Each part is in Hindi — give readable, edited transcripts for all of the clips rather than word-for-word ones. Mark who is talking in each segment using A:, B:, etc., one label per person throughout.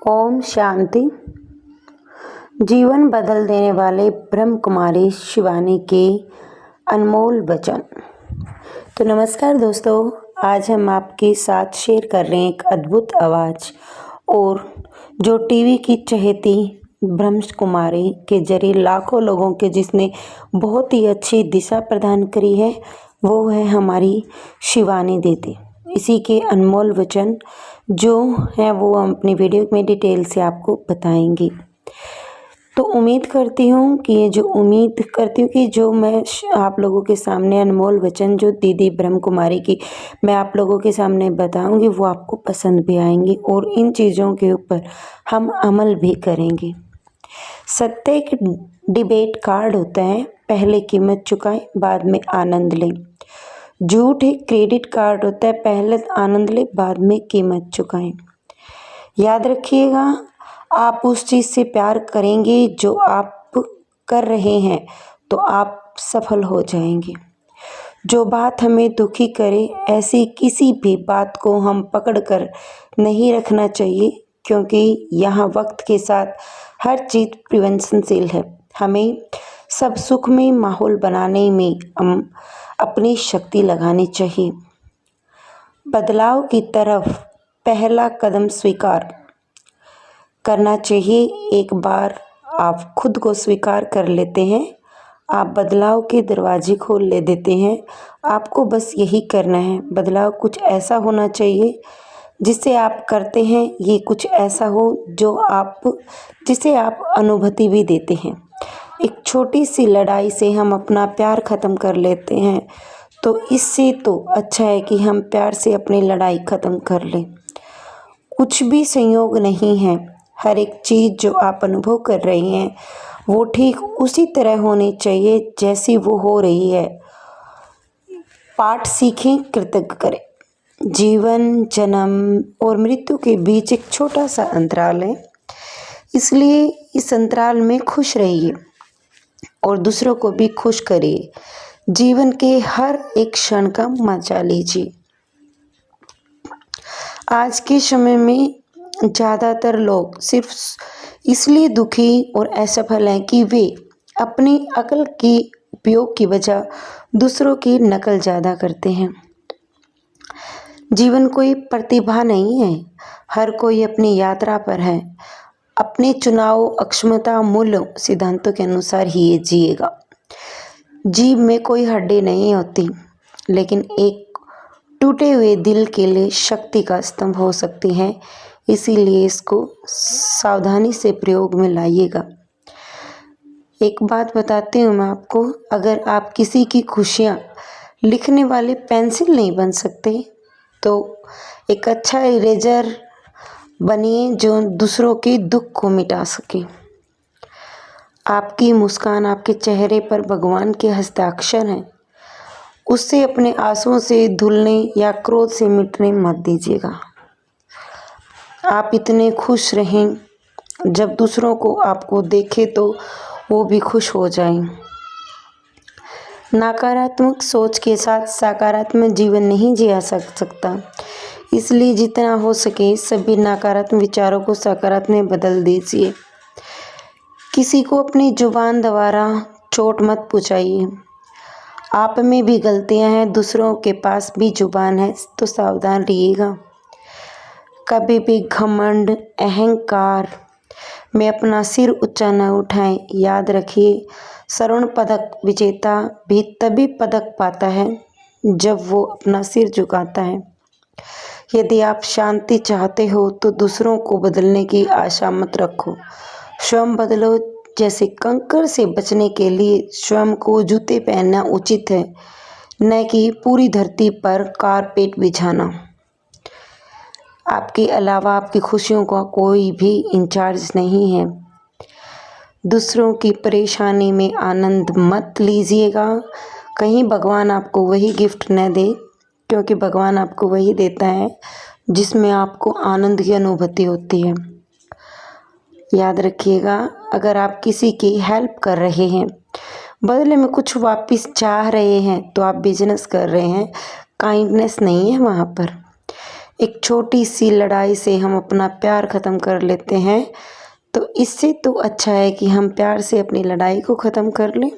A: ओम शांति। जीवन बदल देने वाले ब्रह्म कुमारी शिवानी के अनमोल वचन। तो नमस्कार दोस्तों, आज हम आपके साथ शेयर कर रहे हैं एक अद्भुत आवाज़ और जो टीवी की चहेती ब्रह्म कुमारी के जरिए लाखों लोगों के जिसने बहुत ही अच्छी दिशा प्रदान करी है, वो है हमारी शिवानी दीदी। इसी के अनमोल वचन जो है वो हम अपनी वीडियो में डिटेल से आपको बताएंगे। तो उम्मीद करती हूँ कि जो मैं आप लोगों के सामने अनमोल वचन जो दीदी ब्रह्म कुमारी की मैं आप लोगों के सामने बताऊंगी वो आपको पसंद भी आएंगी और इन चीज़ों के ऊपर हम अमल भी करेंगे। सत्य एक डिबेट कार्ड होता है, पहले कीमत चुकाएं बाद में आनंद लें। झूठ एक क्रेडिट कार्ड होता है, पहले आनंद ले बाद में कीमत चुकाएं। याद रखिएगा, आप उस चीज़ से प्यार करेंगे जो आप कर रहे हैं तो आप सफल हो जाएंगे। जो बात हमें दुखी करे ऐसी किसी भी बात को हम पकड़ कर नहीं रखना चाहिए, क्योंकि यहाँ वक्त के साथ हर चीज़ परिवर्तनशील है। हमें सब सुखमय माहौल बनाने में हम अपनी शक्ति लगानी चाहिए। बदलाव की तरफ पहला कदम स्वीकार करना चाहिए। एक बार आप खुद को स्वीकार कर लेते हैं, आप बदलाव के दरवाजे खोल ले देते हैं। आपको बस यही करना है। बदलाव कुछ ऐसा होना चाहिए जिसे आप करते हैं, ये कुछ ऐसा हो जिसे आप अनुभूति भी देते हैं। एक छोटी सी लड़ाई से हम अपना प्यार ख़त्म कर लेते हैं, तो इससे तो अच्छा है कि हम प्यार से अपनी लड़ाई ख़त्म कर लें। कुछ भी संयोग नहीं है। हर एक चीज़ जो आप अनुभव कर रहे हैं वो ठीक उसी तरह होनी चाहिए जैसी वो हो रही है। पाठ सीखें, कृतज्ञ करें। जीवन, जन्म और मृत्यु के बीच एक छोटा सा अंतराल है, इसलिए इस अंतराल में खुश रहिए और दूसरों को भी खुश करिए। जीवन के हर एक क्षण का मजा लीजिए। आज के समय में ज़्यादातर लोग सिर्फ इसलिए दुखी और असफल हैं कि वे अपनी अकल की उपयोग की वजह दूसरों की नकल ज़्यादा करते हैं। जीवन कोई प्रतिभा नहीं है, हर कोई अपनी यात्रा पर है। अपने चुनाव, अक्षमता, मूल्य, सिद्धांतों के अनुसार ही ये जिएगा। जीव में कोई हड्डी नहीं होती, लेकिन एक टूटे हुए दिल के लिए शक्ति का स्तंभ हो सकती है। इसीलिए इसको सावधानी से प्रयोग में लाइएगा। एक बात बताती हूँ मैं आपको, अगर आप किसी की खुशियाँ लिखने वाले पेंसिल नहीं बन सकते तो एक अच्छा इरेजर बनिए जो दूसरों के दुख को मिटा सके। आपकी मुस्कान आपके चेहरे पर भगवान के हस्ताक्षर हैं, उससे अपने आंसुओं से धुलने या क्रोध से मिटने मत दीजिएगा। आप इतने खुश रहें जब दूसरों को आपको देखे तो वो भी खुश हो जाएं। नकारात्मक सोच के साथ सकारात्मक जीवन नहीं जिया सकता, इसलिए जितना हो सके सभी नकारात्मक विचारों को सकारात्मक में बदल दीजिए। किसी को अपनी जुबान द्वारा चोट मत पहुंचाइए। आप में भी गलतियां हैं, दूसरों के पास भी जुबान है, तो सावधान रहिएगा। कभी भी घमंड, अहंकार में अपना सिर ऊंचा न उठाएं। याद रखिए, स्वर्ण पदक विजेता भी तभी पदक पाता है जब वो अपना सिर झुकाता है। यदि आप शांति चाहते हो तो दूसरों को बदलने की आशा मत रखो, स्वयं बदलो। जैसे कंकड़ से बचने के लिए स्वयं को जूते पहनना उचित है, न कि पूरी धरती पर कारपेट बिछाना। आपके अलावा आपकी खुशियों का कोई भी इंचार्ज नहीं है। दूसरों की परेशानी में आनंद मत लीजिएगा। कहीं भगवान आपको वही गिफ्ट न दे, क्योंकि भगवान आपको वही देता है जिसमें आपको आनंद की अनुभूति होती है। याद रखिएगा, अगर आप किसी की हेल्प कर रहे हैं, बदले में कुछ वापस चाह रहे हैं, तो आप बिजनेस कर रहे हैं, काइंडनेस नहीं है वहाँ पर। एक छोटी सी लड़ाई से हम अपना प्यार ख़त्म कर लेते हैं, तो इससे तो अच्छा है कि हम प्यार से अपनी लड़ाई को ख़त्म कर लें।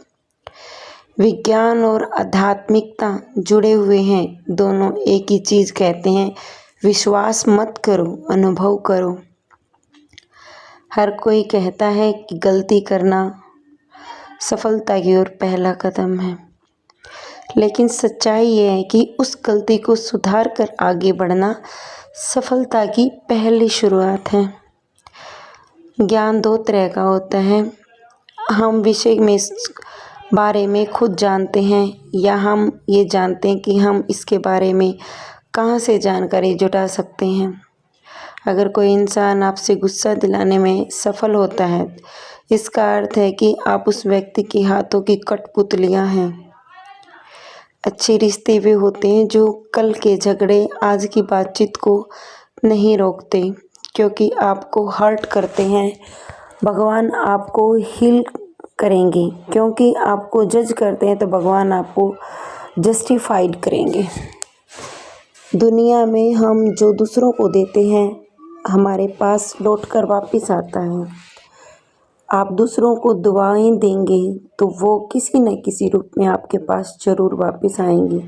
A: विज्ञान और आध्यात्मिकता जुड़े हुए हैं, दोनों एक ही चीज़ कहते हैं, विश्वास मत करो, अनुभव करो। हर कोई कहता है कि गलती करना सफलता की ओर पहला कदम है, लेकिन सच्चाई ये है कि उस गलती को सुधार कर आगे बढ़ना सफलता की पहली शुरुआत है। ज्ञान दो तरह का होता है, हम विषय में बारे में खुद जानते हैं या हम ये जानते हैं कि हम इसके बारे में कहाँ से जानकारी जुटा सकते हैं। अगर कोई इंसान आपसे गुस्सा दिलाने में सफल होता है, इसका अर्थ है कि आप उस व्यक्ति के हाथों की कठपुतलियाँ हैं। अच्छे रिश्ते वे होते हैं जो कल के झगड़े आज की बातचीत को नहीं रोकते, क्योंकि आपको हर्ट करते हैं। भगवान आपको हील करेंगे, क्योंकि आपको जज करते हैं तो भगवान आपको जस्टिफाइड करेंगे। दुनिया में हम जो दूसरों को देते हैं हमारे पास लौट कर वापस आता है। आप दूसरों को दुआएं देंगे तो वो किसी न किसी रूप में आपके पास ज़रूर वापस आएंगी।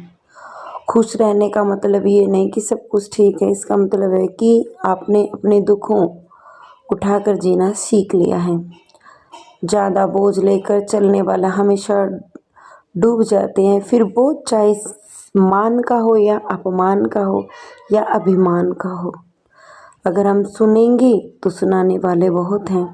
A: खुश रहने का मतलब ये नहीं कि सब कुछ ठीक है, इसका मतलब है कि आपने अपने दुखों उठाकर जीना सीख लिया है। ज़्यादा बोझ लेकर चलने वाला हमेशा डूब जाते हैं, फिर बोझ चाहे मान का हो या अपमान का हो या अभिमान का हो। अगर हम सुनेंगे तो सुनाने वाले बहुत हैं।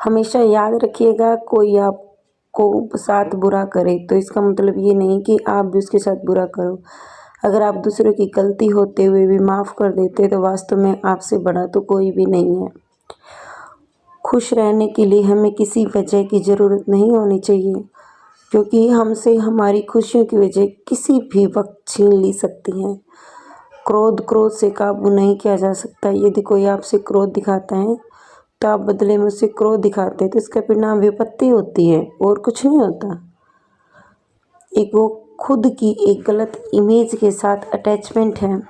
A: हमेशा याद रखिएगा, कोई आपको साथ बुरा करे तो इसका मतलब ये नहीं कि आप भी उसके साथ बुरा करो। अगर आप दूसरों की गलती होते हुए भी माफ़ कर देते तो वास्तव में आपसे बड़ा तो कोई भी नहीं है। खुश रहने के लिए हमें किसी वजह की ज़रूरत नहीं होनी चाहिए, क्योंकि हमसे हमारी खुशियों की वजह किसी भी वक्त छीन ली सकती हैं। क्रोध से काबू नहीं किया जा सकता। यदि कोई आपसे क्रोध दिखाता है तो आप बदले में उससे क्रोध दिखाते हैं तो इसका परिणाम विपत्ति होती है और कुछ नहीं होता। एक वो खुद की एक गलत इमेज के साथ अटैचमेंट है।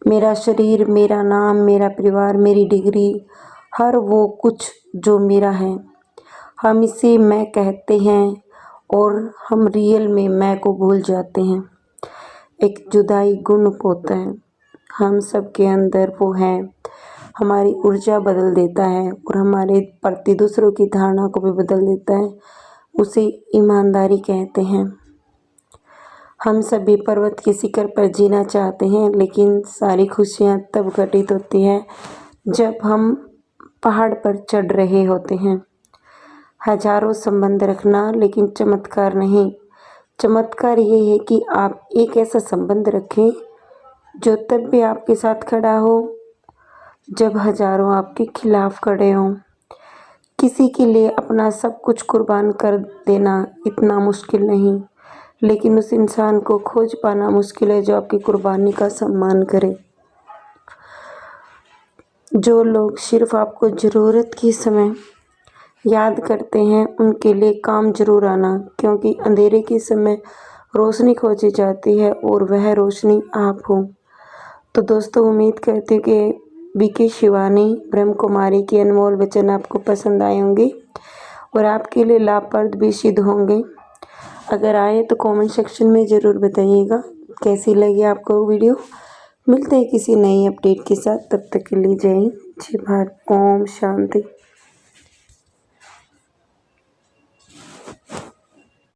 A: मेरा शरीर, मेरा नाम, मेरा परिवार, मेरी डिग्री, हर वो कुछ जो मेरा है, हम इसे मैं कहते हैं और हम रियल में मैं को भूल जाते हैं। एक जुदाई गुण होता है, हम सब के अंदर वो है, हमारी ऊर्जा बदल देता है और हमारे प्रति दूसरों की धारणा को भी बदल देता है। उसे ईमानदारी कहते हैं। हम सभी पर्वत के शिखर पर जीना चाहते हैं, लेकिन सारी खुशियाँ तब घटित होती है जब हम पहाड़ पर चढ़ रहे होते हैं। हजारों संबंध रखना, लेकिन चमत्कार नहीं। चमत्कार ये है कि आप एक ऐसा संबंध रखें जो तब भी आपके साथ खड़ा हो जब हजारों आपके खिलाफ खड़े हों। किसी के लिए अपना सब कुछ कुर्बान कर देना इतना मुश्किल नहीं, लेकिन उस इंसान को खोज पाना मुश्किल है जो आपकी कुर्बानी का सम्मान करे। जो लोग सिर्फ आपको ज़रूरत के समय याद करते हैं, उनके लिए काम जरूर आना, क्योंकि अंधेरे के समय रोशनी खोजी जाती है और वह रोशनी आप हो। तो दोस्तों, उम्मीद करती हूँ कि बीके शिवानी ब्रह्म कुमारी के अनमोल वचन आपको पसंद आए होंगे और आपके लिए लाभप्रद भी सिद्ध होंगे। अगर आए तो कमेंट सेक्शन में ज़रूर बताइएगा कैसी लगी आपको वीडियो। मिलते हैं किसी नई अपडेट के साथ, तब तक के लिए जय हिंद, जय भारत, ओम शांति।